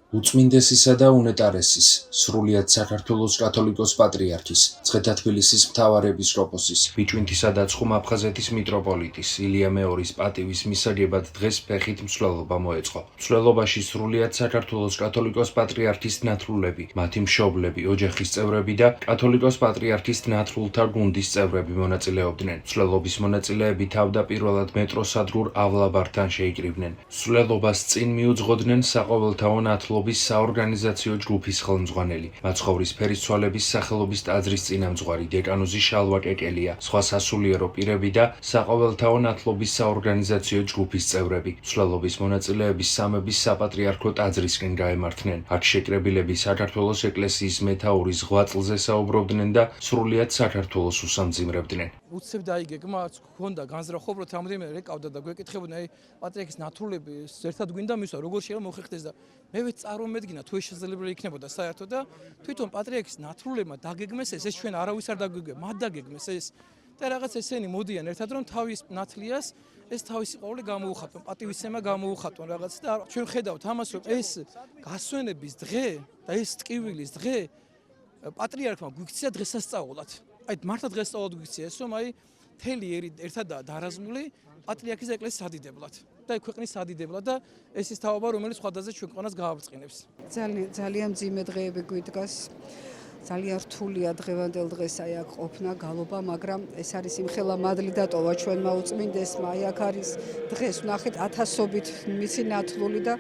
უწმინდესისა და უნეტარესის, სრულიად საქართველოს კათოლიკოს პატრიარქის, მცხეთა-თბილისის მთავარეპისკოპოსის, ბიჭვინთისა და ცხუმ-აფხაზეთის მიტროპოლიტის ილია მეორის პატივის მისაღებად დღეს ფეხით მსვლელობა მოეწყო. მსვლელობაში სრულიად საქართველოს კათოლიკოს პატრიარქის ნათლულები, მათი მშობლები, ოჯახის წევრები და კათოლიკოს პატრიარქის ნათლულთა გუნდის წევრები მონაწილეობდნენ. მსვლელობის მონაწილეები თავდაპირველად მეტროსადგურ ავლაბართან შეიკრიბნენ. მსვლელობას წინ მიუძღოდნენ საყოველთაო ნათლობის საორგანიზაციო ჯგუფის ხელმძღვანელი, მაცხოვრის ფერისცვალების სახელობის ტაძრის წინამძღვარი დეკანოზი შალვა კეკელია, სხვა სასულიერო პირები და საყოველთაო ნათლობის საორგანიზაციო ჯგუფის წევრები. მსვლელობის მონაწილეები სამების საპატრიარქო ტაძრისკენ გაემართნენ. აქ შეკრებილები საქართველოს ეკლესიის მეთაურის ღვაწლზე საუბრობდნენ და სრულიად საქართველოს უსამძიმრებდნენ. უცებ დაიგეგმა, ჰქონდა განზრახვა, უბრალოდ რამდენიმე რეკავდა და გვეკითხებოდნენ, პატრიარქის ნათლულები ერთად გვინდა მისვა, როგორ შეიძლება მოხერხდეს და მე წარმომედგინა თუ ეს შესაძლებელი იქნებოდა საერთოდ და თვითონ პატრიარქის ნათლულებმა დაგეგმეს ეს ჩვენ არავის არ დაგეგმეს, მათ დაგეგმეს ეს და რაღაც ესენი მოდიან ერთად რომ თავის ნათლიას ეს თავისი ყოველი გამოუხატონ, პატივისცემა გამოუხატონ რაღაც და ჩვენ ხედავთ ამას რომ ეს გასვენების დღე და ეს ტკივილის დღე პატრიარქმა გვიქცია დღესასწაულად. აი მართლა დღესასწაულად გვიქცია ეს რომ აი მთელი ერთადაა დარაზმული პატრიარქის ეკლესიის სადიდებლად და ქვეყნის სადიდებლად და ეს ის თაობა რომელიც სხვადასხვა ჩვენ ქვეყანას გააბრწყინებს. ძალიან მძიმე დღეები გვიდგას. ძალიან რთულია დღევანდელ დღეს აი აქ ყოფნა, გალობა, მაგრამ ეს არის იმხელა მადლი დატოვა ჩვენმა უწმინდესმა. აი აქ არის დღეს ვნახეთ ათასობით მისი ნათლული და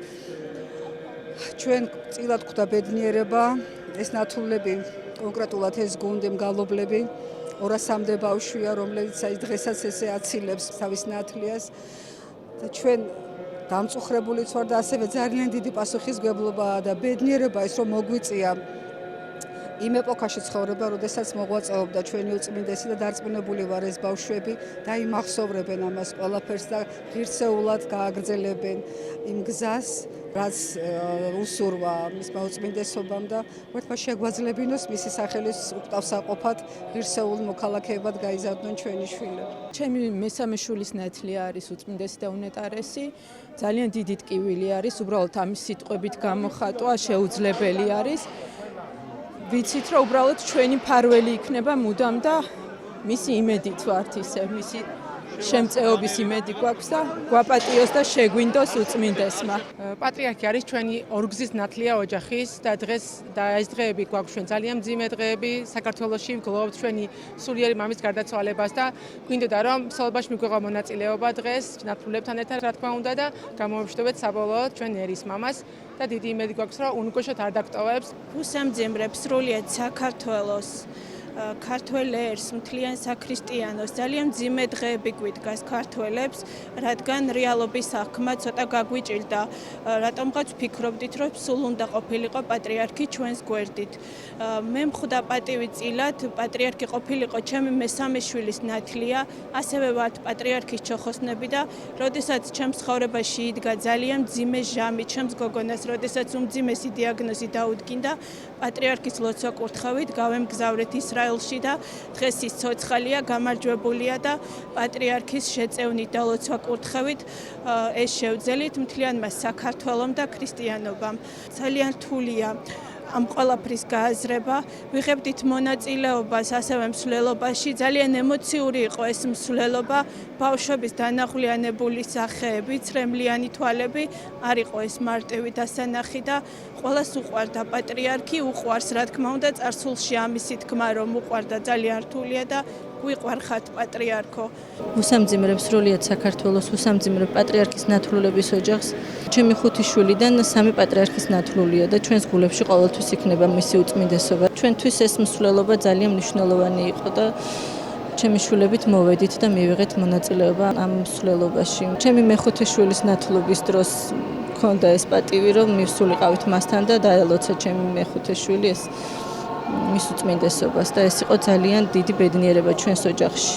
ჩვენ წილად ხვდა ბედნიერება ეს ნათლულები კონკრეტულად ეს გუნდი მგალობლები 200-მდე ბავშვია, რომელიც აი დღესაც ესე აცილებს თავის ნათლიას და ჩვენ დამწუხრებულიც ვარ და ასევე ძალიან დიდი პასუხისმგებლობაა და ბედნიერება ის რომ მოგვიწია იმ ეპოქაში ცხოვრება, როდესაც მოღვაწეობდა ჩვენი უწმინდესი და დარწმუნებული ვარ ეს ბავშვები დაიმახსოვრებენ ამას ყველაფერს და ღირსეულად გააგრძელებენ იმ გზას, რაც უსურვა მისმა უწმინდესობამ და ერთმა შეგვაძლებინოს მისი სახელის უკტავსაყოფად ღირსეულ მოქალაქეებად გაიზარდონ ჩვენი შვილები. ჩემი მესამე შვილის ნათლი არის უწმინდესი და უნეტარესი. ძალიან დიდი ტკივილი არის, უბრალოდ ამის სიტყვებით გამოხატვა შეუძლებელი არის. ვიცით რომ უბრალოდ ჩვენი ფარველი იქნება მუდამ და მისი იმედით ვართ ისე, მისი შემწეობის იმედი გვაქვს და გვაპატიოს და შეგვინდოს უწმინდესმა. პატრიარქი არის ჩვენი ორგზის ნათლია ოჯახის და დღეს და ეს დღეები გვაქვს ჩვენ ძალიან მძიმე დღეები საქართველოში ვგლოვობთ ჩვენი სულიერი მამის გარდაცვალებას და გვინდოდა რომ მსვლელობაში მიგვეღო მონაწილეობა დღეს ნათლულებთან ერთად რა თქმა უნდა და გამოვიმშვიდობეთ საბოლოოდ ჩვენ ერის მამას და დიდი იმედი გვაქვს რომ უნგუშოდ არ დაგტოვებს. უსამძიმრებს სრულიად საქართველოს ქართველებს, მთლიან საქრისტიანოს ძალიან მძიმე დღეები გვიდგას ქართველებს, რადგან რეალობის აღქმა ცოტა გაგვიჭირდა. რატომღაც ვფიქრობდით, რომ სულ უნდა ყოფილიყო პატრიარქი ჩვენს გვერდით. მე მხვდა პატივი წილად, პატრიარქი ყოფილიყო ჩემი მესამე შვილის ნათლია, ასევე ვართ პატრიარქის ჩოხოსნები და როდესაც ჩემს ცხოვრებაში იდგა ძალიან მძიმე ჟამი ჩემს გოგონას, როდესაც უმძიმესი დიაგნოზი დაუდგინდა, პატრიარქის ლოცვა კურთხევით გავემგზავრეთ ისრაელში და დღეს ის ცოცხალია, გამარჯვებულია და პატრიარქის შეწევნით და ლოცვა კურთხევით ეს შევძელით მთლიანმა საქართველომ და ქრისტიანობამ. ძალიან რთულია ამ ყველაფრის გააზრება, ვიღებდით მონაწილეობას ასევე მსვლელობაში, ძალიან ემოციური იყო ეს მსვლელობა, ბავშვების დანახვიანებული სახეები, ცრემლიანი თვალები, არ იყო ეს მარტივი დასანახი და ყველას უყვარდა პატრიარქი, უყვარს რა თქმა უნდა წარსულში ამისი თქმა რომ უყვარდა ძალიან რთულია და გვიყვარხათ პატრიარქო. უსამძიმრებს სრულიად საქართველოს უსამძიმრებ პატრიარქის ნათლულების ოჯახს. ჩემი 5 შვილიდან 3 პატრიარქის ნათლულია და ჩვენს გულებში ყოველთვის იქნება მისი უწმინდესობა. ჩვენთვის ეს მსვლელობა ძალიან მნიშვნელოვანი იყო და ჩემი შვილებით მოვედით და მივიღეთ მონაწილეობა ამ მსვლელობაში. ჩემი მე-5 შვილის ნათლობის დროს მქონდა ეს პატივი რომ მივსულიყავით მასთან და დაელოცა ჩემი მე-5 შვილი ეს მის უწმინდესობას და ეს იყო ძალიან დიდი ბედნიერება ჩვენს ოჯახში.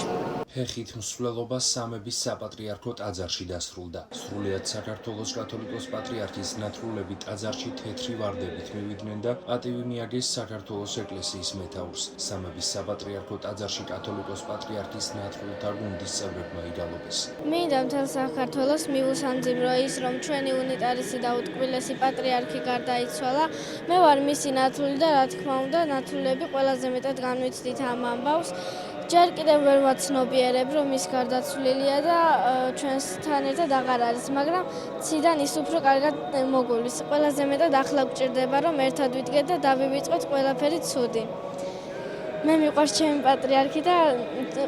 ხეხით მსვლელობა სამების საპატრიარქო ტაძარში დასრულდა. სრულიად საქართველოს კათოლიკოს პატრიარქის ნათლულები ტაძარში თეთრი ვარდებით მივიდნენ და პატივი მიაგეს საქართველოს ეკლესიის მეთაურს. სამების საპატრიარქო ტაძარში კათოლიკოს პატრიარქის ნათლულთა გუნდის წევრებმა იგალობეს. მინდა მთელ საქართველოს მიუსამძიმრო ის, რომ ჩვენი უნიტარესი და უტკბილესი პატრიარქი გარდაიცვალა. მე ვარ მისი ნათლული და რა თქმა უნდა, ნათლულები ყველაზე მეტად განვიცდით ამ ამბავს. ჯერ კიდევ ვერ ვაცნობიერებ, რომ ის გარდაცვლილია და ჩვენსთან ერთად აღარ არის, მაგრამ ციდან ის უფრო კარგად მოგულის. ყველაზე მეტად ახლა გვჭირდება, რომ ერთად ვიდგეთ და დავივიწყოთ ყველაფერი ცუდი. მე მიყვარს ჩემი პატრიარქი და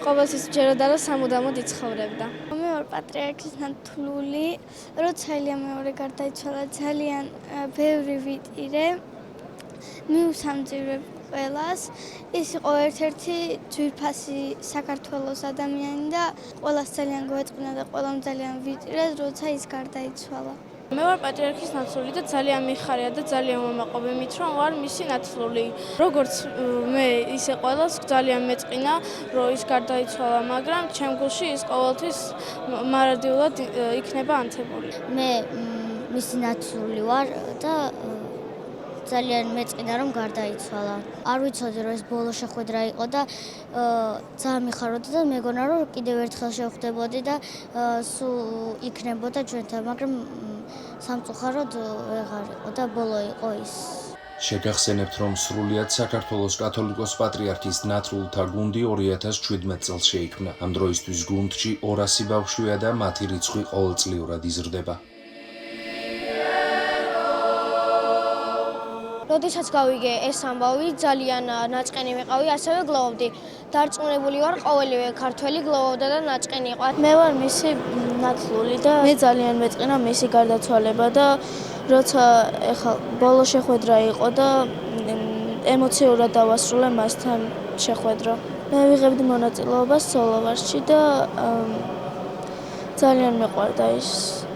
ყოველთვის ვჯეროდა, რომ სამუდამოდ იცხოვრებდა. მე ვარ პატრიარქის ნათლული, როცა ელია მეორე გარდაიცვალა, ძალიან ბევრი ვიტირე, მიუსამძიმრებ ყველას. ის იყო ერთ-ერთი ძვირფასი საქართველოს ადამიანი და ყველას ძალიან გვეწყინა და ყველამ ძალიან ვიტირეს, როცა ის გარდაიცვალა. მე ვარ პატრიარქის ნათლული და ძალიან მიხარია და ძალიან მომაყობ იმით, რომ ვარ მისი ნათლული. როგორც მე, ისე ყველას ძალიან მეწყინა, რომ ის გარდაიცვალა, მაგრამ ჩემ გულში ის ყოველთვის მარადიულად იქნება ანთებული. მე მისი ნათლული ვარ და ძალიან მეწყინა რომ გარდაიცვალა. არ ვიცოდი რომ ეს ბოლო შეხვედრა იყო და ძალიან მიხარობდა და მეგონა რომ კიდევ ერთხელ შევხვდებოდი და სულ იქნებოდა ჩვენთან, მაგრამ სამწუხაროდ ვეღარ იყო და ბოლო იყო ის. შეგახსენებთ, რომ სრულიად საქართველოს კათოლიკოს პატრიარქის ნათლულთა გუნდი 2017 წელს შეიქმნა. ამ დროისთვის გუნდში 200 ბავშვია და მათი რიცხვი ყოველწლიურად იზრდება. როდესაც გავიგე ეს ამბავი, ძალიან ნაწყენი ვიყავი, ასევე გლოვობდი. დარწმუნებული ვარ, ყოველივე ქართველი გლოვობდა და ნაწყენი იყო. მე ვარ მისი ნათლული და მე ძალიან მეწყინა მისი გარდაცვალება და როცა ეხლა ბოლო შეხვედრა იყო და ემოციურად დავასრულე მასთან შეხვედრა. მე ვიღებდი მონაწილეობას სოლოვარში და ძალიან მეყვარდა ის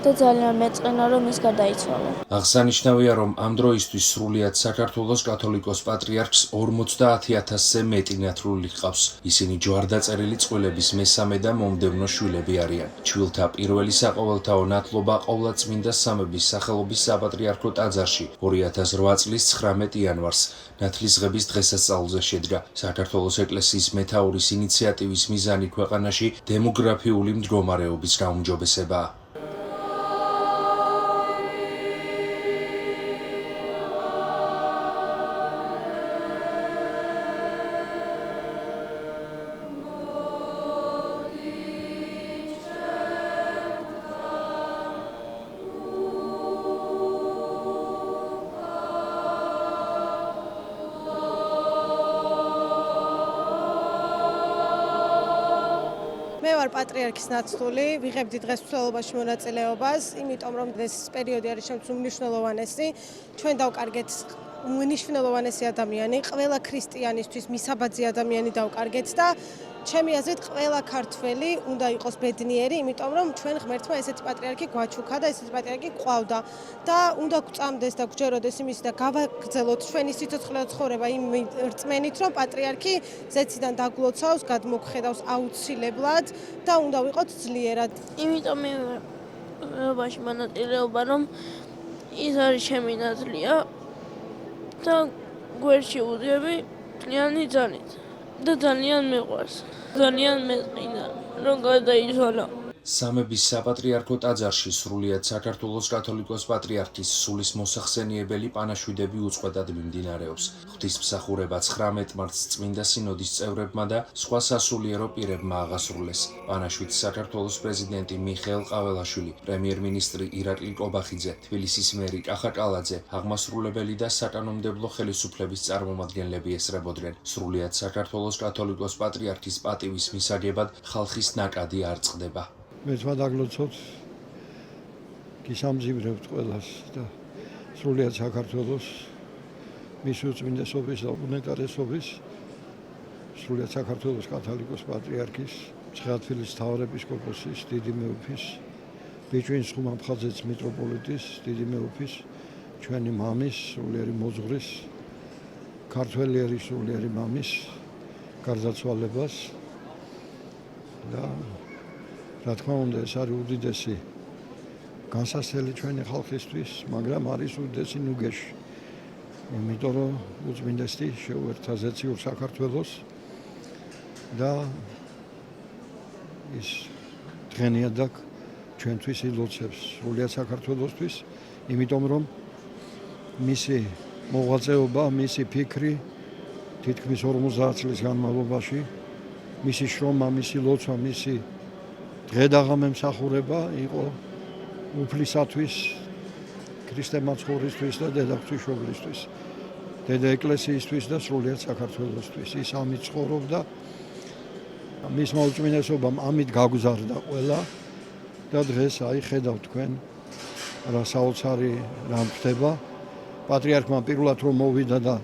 და ძალიან მეწყინა რომ ის გარდაიცვალა. აღსანიშნავია, რომ ამ დროისთვის სრულიად საქართველოს კათოლიკოს პატრიარქს 50,000-ზე მეტი ნათლული ჰყავს. ისინი ჯვარდაწერილი წყვილების მესამე და მომდევნო შვილები არიან. ჩვილთა პირველი საყოველთაო ნათლობა ყოვლადწმინდა სამების სახელობის საპატრიარქო ტაძარში 2008 წლის 19 იანვარს ნათლისღების დღესასწაულზე შედგა. საქართველოს ეკლესიის მეთაურის ინიციატივის მიზანი ქვეყანაში დემოგრაფიული მდგომარეობის გაუმჯობესებაა. მე ვარ პატრიარქის ნაცლული, ვიღებდი დღეს მსვლელობაში მონაწილეობას, იმიტომ რომ ეს პერიოდი არის ჩემთვის უმნიშვნელოვანესი. ჩვენ დავკარგეთ უმნიშვნელოვანესი ადამიანი, ყველა ქრისტიანისთვის მისაბაძი ადამიანი დავკარგეთ და ჩემი აზრით ყველა ქართველი უნდა იყოს ბედნიერი, იმიტომ რომ ჩვენ ღმერთმა ესეთი პატრიარქი გვაჩუქა და ესეთი პატრიარქი ყავდა და უნდა გვწამდეს და გვჯეროდეს იმის და გავაგრძელოთ ჩვენი სიცოცხლე ცხოვრება იმ რწმენით, რომ პატრიარქი ზეციდან დაგლოცავს, გადმოგხედავს აუცილებლად და უნდა ვიყოთ ძლიერად. იმიტომ მე ვარ მონაწილეობა რომ ის არის ჩემი ნათლია და გვერდში ვუძიები მთლიანი ძალით და ძალიან მეყვარს. ძალიან მეწყინა რომ გარდაიცვალა. სამების საპატრიარქო ტაძარში სრულიად საქართველოს კათოლიკოს პატრიარქის სულის მოსახსენიებელი პანაშვიდები უწყვეტად მიმდინარეობს. ღვთისმსახურება 19 მარტს წმინდა სინოდის წევრებმა და სხვა სასულიერო პირებმა აღასრულეს. პანაშვიდს საქართველოს პრეზიდენტი მიხეილ ყაველაშვილი, პრემიერ-მინისტრი ირაკლი კობახიძე, თბილისის მერი კახა კალაძე, აღმასრულებელი და საკანონმდებლო ხელისუფლების წარმომადგენლები ესწრებოდნენ. სრულიად საქართველოს კათოლიკოს პატრიარქის პატივის მისაგებად ხალხის ნაკადი არ წყდება. მე ვადაგლოცოთ გისამძიმრებთ ყველას და სრულიად საქართველოს მის უწმინდესობის და უნეტარესობის სრულიად საქართველოს კათოლიკოს პატრიარქის მცხეათვილის მთავარეპისკოპოსის დიდი მეუფის ბიჭვინის ხუმამხაზეთის მიტროპოლიტის დიდი მეუფის ჩვენი მამის სულიერი მოძღვრის ქართველიერი სულიერი მამის გარდაცვალებას და რა თქმა უნდა ეს არის უდიდესი განსასწრელი ჩვენი ხალხისთვის, მაგრამ არის უდიდესი ნუგეში. იმიტომ რომ უწმინდესი შეუერთა ზეციურ საქართველოს და ის დღენიადაკ ჩვენთვის ილოცებს სრულიად საქართველოსთვის, იმიტომ რომ მისი მოღვაწეობა, მისი ფიქრი თითქმის 50 წლის განმავლობაში, მისი შრომა, მისი ლოცვა, მისი დღედაღამემსახურება იყო უფლისათვის, ქრისტე მაცხოვრისთვის და დედაღვთისმშობლისთვის, დედა ეკლესიისთვის და სრულიად საქართველოსთვის. ის ამით ცხოვრობდა, მისმა უწმინდესობამ ამით გაგზარდა ყველა და დღეს აი ხედავთ თქვენ რა საოცარი რამ ხდება. პატრიარქმა პირველად რომ მოვიდა და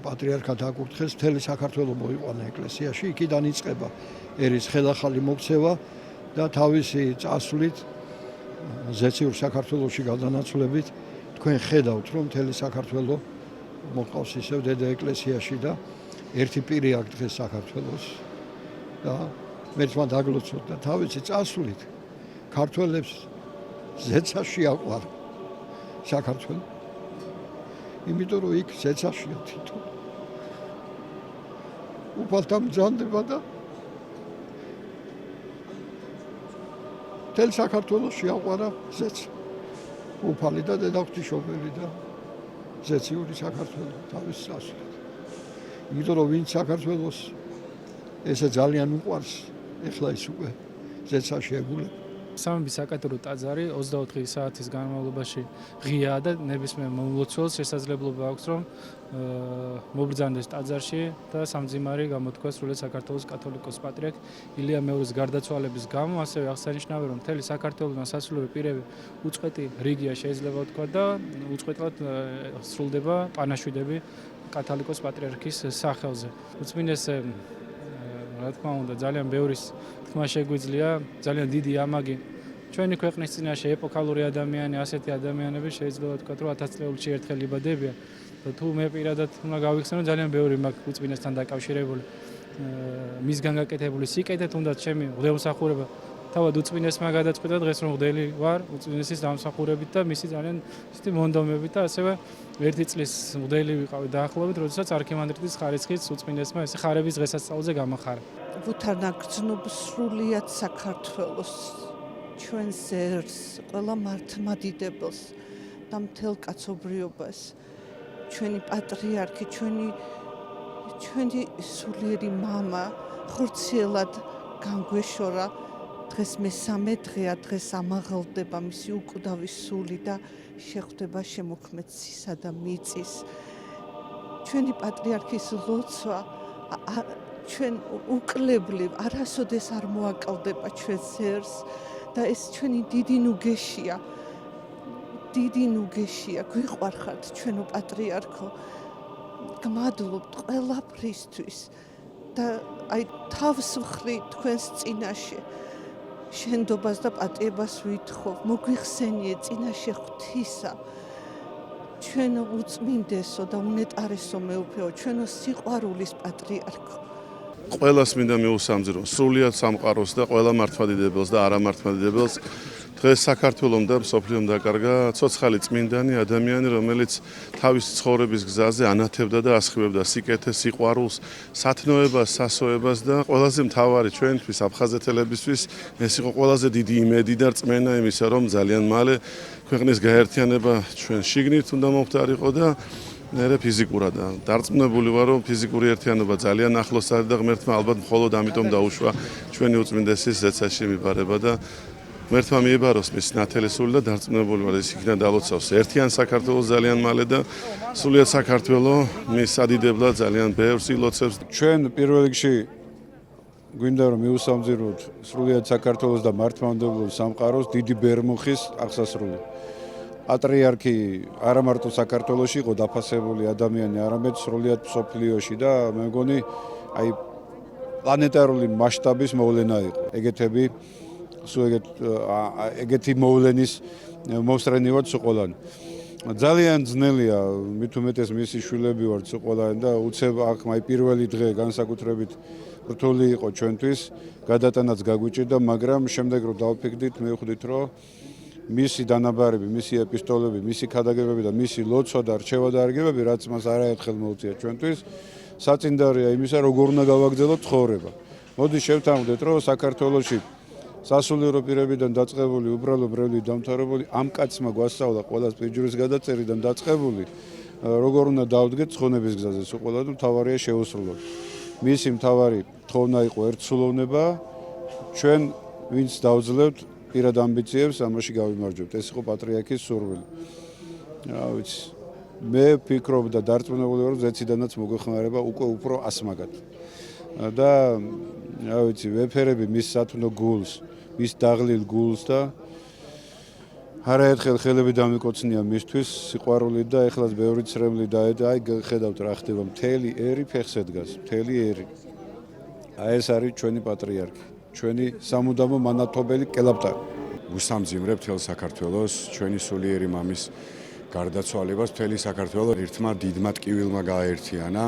პატრიარქად აკურთხეს, მთელი საქართველო მოიყვანა ეკლესიაში, იქიდან იწყება ერის ხელახალი მოქცევა და თავისი წასვლით ზეციურ საქართველოში გადანაცვლებით თქვენ ხედავთ რომ მთელი საქართველო მოყავს ისევ დედა ეკლესიაში და ერთი პირი აქ დღეს საქართველოს და მერცმა დაგლოცოთ და თავისი წასვლით ქართველებს ზეცა შეაყვარა საქართველო. იმიტომ რომ იქ ზეცაშია თვითონ უფალთა მძანდება და თელ საქართველოს შეაყვარა ზეცა. უფალი და დედაღვთისმშობელი და ზეციური საქართველო თავის წასვლით. იმიტომ რომ ვინც საქართველოს ესე ძალიან უყვარს, ეხლა ის უკვე ზეცაში ეგულება. სამების საკათედრო ტაძარი 24 საათის განმავლობაში ღიაა და ნებისმიერ მომლოცველს შესაძლებლობა აქვს რომ მობრძანდეს ტაძარში და სამძიმარი გამოთქვა სრულიად საქართველოს კათოლიკოს პატრიარქ ილია მეორის გარდაცვალების გამო. ასევე აღსანიშნავია რომ მთელი საქართველოს სასულიერო პირები უწყვეტი რიგია შეიძლება ვთქვა და უწყვეტად სრულდება პანაშვიდები კათოლიკოს პატრიარქის სახელზე. უწმინდესე რა თქმა უნდა ძალიან ბევრის თქმა შეგვიძლია, ძალიან დიდი ამაგი ჩვენი ქვეყნის წინაშე ეპოქალური ადამიანი, ასეთი ადამიანები შეიძლება ვთქვათ რომ 1000 წლებში ერთხელ იბადებიან და თუ მე პირადად უნდა გავიხსენო ძალიან ბევრი მაქვს უწმინდესთან დაკავშირებული მისგან გაკეთებული სიკეთე, თუნდაც ჩემი ღვთისმსახურება თავად უწმინდესმა გადაწყვიტა დღეს რომ ღვთელი ვარ უწმინდესის დამსახურებით და მისი ძალიან ისეთი მონდომებით და ასევე ერთი წლის ღვთელი ვიყავი დაახლოებით, როდესაც არქიმანდრიტის ხარისხის უწმინდესმა ესე ხარების დღესასწაულზე გამახარა. ვუთანაგრძნობ სრულიად საქართველოს, ჩვენ ზერს, ყველა მართლმადიდებელს და მთელ კაცობრიობას, ჩვენი პატრიარქი, ჩვენი სულიერი მამა ხორციელად განგვეშორა. დღეს მესამე დღეა, დღეს ამაღლდება მისი უკვდავი სული და შეხვდება შემოქმედსისა და მიწის. ჩვენი პატრიარქის ლოცვა ჩვენ უკლებლივ არასოდეს არ მოაკლდება ჩვენ ზერს და ეს ჩვენი დიდი ნუგეშია, გვიყვარხართ ჩვენო პატრიარქო, გმადლობთ ყველაფრისთვის და აი თავს ვხრი თქვენს წინაშე. შენდობას და პატიებას ვითხოვ, მოგვიხსენიე წინაშე ღვთისა, ჩვენო უწმინდესო და უნეტარესო მეუფეო, ჩვენო სიყვარულის პატრიარქო. ყველას მინდა მიუსამძრო, სრულიად სამყაროს და ყველა მართლმადიდებელს და არამართლმადიდებელს. დღეს საქართველომ და მსოფლიომ დაკარგა ცოცხალი წმინდანი ადამიანი, რომელიც თავის ცხოვრების გზაზე ანათებდა და ასხივებდა სიკეთეს, სიყვარულს, სათნოებას, სასოებას და ყველაზე მთავარი ჩვენთვის აფხაზეთელებისთვის ეს იყო ყველაზე დიდი იმედი და რწმენა იმისა, რომ ძალიან მალე ქვეყნის გაერთიანება ჩვენ შიგნით უნდა მომხდარიყო და ნერე ფიზიკურად დარწმუნებული ვარ, რომ ფიზიკური ერთიანობა ძალიან ახლოს არის და ღმერთმა ალბათ მხოლოდ ამიტომ დაუშვა ჩვენი უწმინდესის ზეცაში მიბარება და ღმერთმა მიებაროს მის ნათელი სული და დარწმუნებული ვარ, ის იქნა დალოცავს ერთიან საქართველოს ძალიან მალე და სრულიად საქართველო მის ადიდებლად ძალიან ბევრს ილოცებს. ჩვენ პირველ რიგში გვინდა რომ მიუსამძიროთ სრულიად საქართველოს და მართლმადიდებლურ სამყაროს დიდი ბერმუხის აღსასრული. პატრიარქი არა მარტო საქართველოში იყო დაფასებული ადამიანი, არამედ სრულიად მსოფლიოში და მე მგონი აი პლანეტარული მასშტაბის მოვლენა იყო. ეგეთი მოვლენის მოსწრენი ვართ სულ. ძალიან ძნელია, მით უმეტეს მისი შვილები ვართ სულ და უცებ აქ მაი პირველი დღე განსაკუთრებით რთული იყო ჩვენთვის, გადატანაც გაგვიჭირდა, მაგრამ შემდეგ რომ დავფიქრდით, მივხვდით, რომ მისი დანაბარები, მისი ეპისტოლები, მისი ქადაგებები და მისი ლოცვა და რჩევა და არგებები, რაც მას არაერთხელ მოუწია ჩვენთვის, საწინდარია იმისა, როგორ უნდა გავაგრძელოთ ცხოვრება. მოდი შევთანხმდეთ, რომ საქართველოში სასულიერო პირებიდან დაწყებული, უბრალო ბრელი დამთავრებული ამ კაცმა გვასწავლა ყველას პირჯვრის გადაწერიდან დაწყებული, როგორ უნდა დავდგეთ ცხონების გზაზე, სულ ყველა და მთავარია შეუსრულოთ. მისი მთავარი თხოვნა იყო ერთსულოვნება, ჩვენ ვინც დავძლევთ პირად ამბიციებს, ამაში გავიმარჯვებთ. ეს იყო პატრიარქის სურვილი. რა ვიცი, მე ვფიქრობ და დარწმუნებული ვარ, რომ ზეციდანაც მოგვეხმარება უკვე უფრო ასმაგად. და რა ვიცი, ვეფერები მის სათნო გულს, მის დაღლილ გულს და არაერთხელ ხელები დამიკოცნია მისთვის სიყვარული და ეხლაც ბევრი ცრემლი დაედა, აი ხედავთ რა ხდება, მთელი ერი ფეხზე დგას, მთელი ერი. აი ეს არის ჩვენი პატრიარქი, ჩვენი სამუდამო მანათობელი კელაპტარი. უსამძიმრებ მთელ საქართველოს ჩვენი სულიერი მამის გარდაცვალებას, მთელი საქართველო ერთმა დიდმა ტკივილმა გააერთიანა,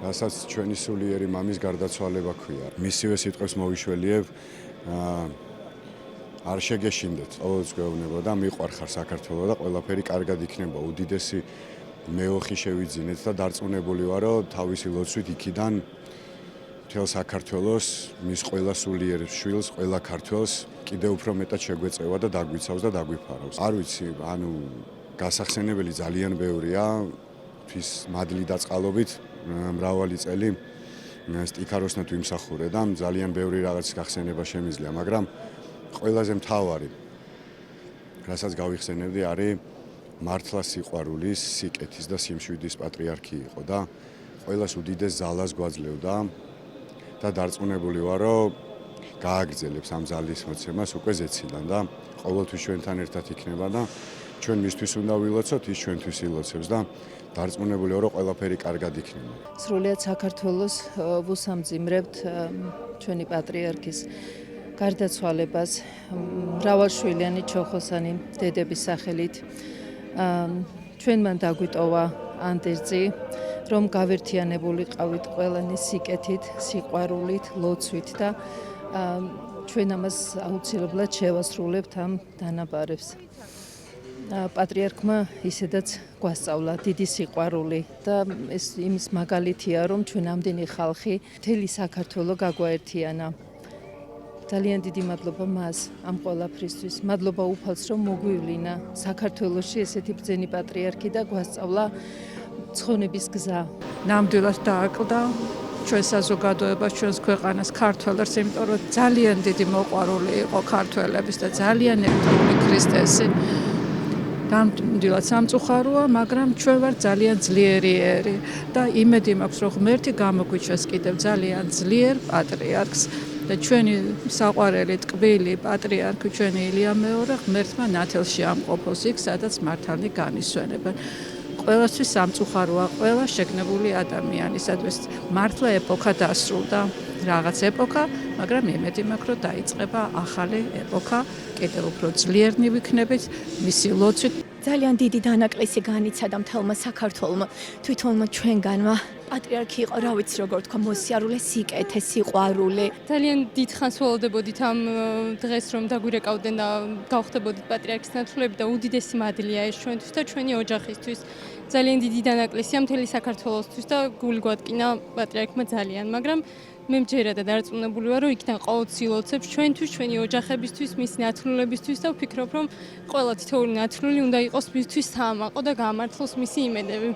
რასაც ჩვენი სულიერი მამის გარდაცვალება ქვია. მისივე სიტყვებს მოვიშველიებ, არ შეგეშინდეთ, ყოველთვის გვეუბნება და მიყვარხარ საქართველო და ყველაფერი კარგად იქნება. უდიდესი მეოხი შევიძინეთ და დარწმუნებული ვარ, რომ თავისი ლოცვით იქიდან მთელ საქართველოს მის ყველა სულიერ შვილს, ყველა ქართველს კიდევ უფრო მეტად შეგვეწევა და დაგვიცავს და დაგვიფარავს. არ ვიცი, ანუ გასახსენებელი ძალიან ბევრია, თვის მადლი და წყალობით მრავალი წელი სტიქაროსნად ვიმსახურე და ძალიან ბევრი რაღაცის გახსენება შემიძლია, მაგრამ ყველაზე მთავარი, რასაც გავიხსენებდი, არის მართლა სიყვარულის, სიკეთის და სიმშვიდის პატრიარქი იყო და ყველას უდიდეს ძალას გვაძლევდა და დარწმუნებული ვარ, რომ გააგრძელებს ამ ძალის მოცემას უკვე ზეციდან და ყოველთვის ჩვენთან ერთად იქნება და ჩვენ მისთვის უნდა ვილოცოთ, ის ჩვენთვის ილოცებს და დარწმუნებული ვარ, რომ ყველაფერი კარგად იქნება. სრულიად საქართველოს ვუსამძიმრებთ ჩვენი პატრიარქის გარდაცვალებას მრავალშვილიანი ჩოხოსანი დედების სახელით. ჩვენ მან დაგვიტოვა ანდერძი, რომ გავერთიანებული ყავით ყველანი სიკეთით, სიყვარულით, ლოცვით და ჩვენ ამას აუცილებლად შევასრულებთ ამ დანაბარებს. პატრიარქმა ისედაც გვასწავლა დიდი სიყვარული და ეს იმის მაგალითია, რომ ჩვენ ამდენი ხალხი მთელი საქართველო გაგვაერთიანა. ძალიან დიდი მადლობა მას ამ ყველაფრისთვის. მადლობა უფალს, რომ მოგვივლინა საქართველოში ესეთი ბრძენი პატრიარქი და გვასწავლა ცხონების გზა. ნამდვილად დააკლდა ჩვენ საზოგადოებას, ჩვენს ქვეყანას, ქართველებს, იმიტომ რომ ძალიან დიდი მოყვარული იყო ქართველების და ძალიან ერთგული ქრისტესი. ნამდვილად სამწუხაროა, მაგრამ ჩვენ ვართ ძალიან ძლიერი ერი და იმედი მაქვს, რომ ღმერთი გამოგვიჩეს კიდევ ძალიან ძლიერ პატრიარქს. და ჩვენი საყვარელი ტკბილი პატრიარქი ჩვენი ილია მეორე ღმერთმა ნათელში ამყოფოს იქ, სადაც მართალნი განისვენებენ. ყველასთვის სამწუხაროა ყველა შეგნებული ადამიანისათვის. მართლა ეპოქა დასრულდა, რაღაც ეპოქა, მაგრამ იმედი მაქვს, რომ დაიწყება ახალი ეპოქა, კიდევ უფრო ძლიერნი ვიქნებით მისი ლოცვით. ძალიან დიდი დანაკლისი განიცადა მთელმა საქართველოს, თვითონმა ჩვენგანმა. პატრიარქი იყო, რა ვიცი როგორ თქვა, მოსიარულე, სიკეთე, სიყვარული. ძალიან დიდხანს ველოდებოდით ამ დღეს, რომ დაგვირეკავდნენ და გავხდებოდით პატრიარქის ნათლულები და უდიდესი მადლია ეს ჩვენთვის და ჩვენი ოჯახისთვის. ძალიან დიდი დანაკლისია მთელი საქართველოსთვის და გული გვატკინა პატრიარქმა ძალიან, მაგრამ მე მჯერა და დარწმუნებული ვარ, რომ იქიდან ყოველთვის ილოცებს ჩვენთვის, ჩვენი ოჯახებისთვის, მის ნათლულებისთვის და ვფიქრობ, რომ ყველა თითოეული ნათლული უნდა იყოს მისთვის საამაყო და გაამართლოს მისი იმედები.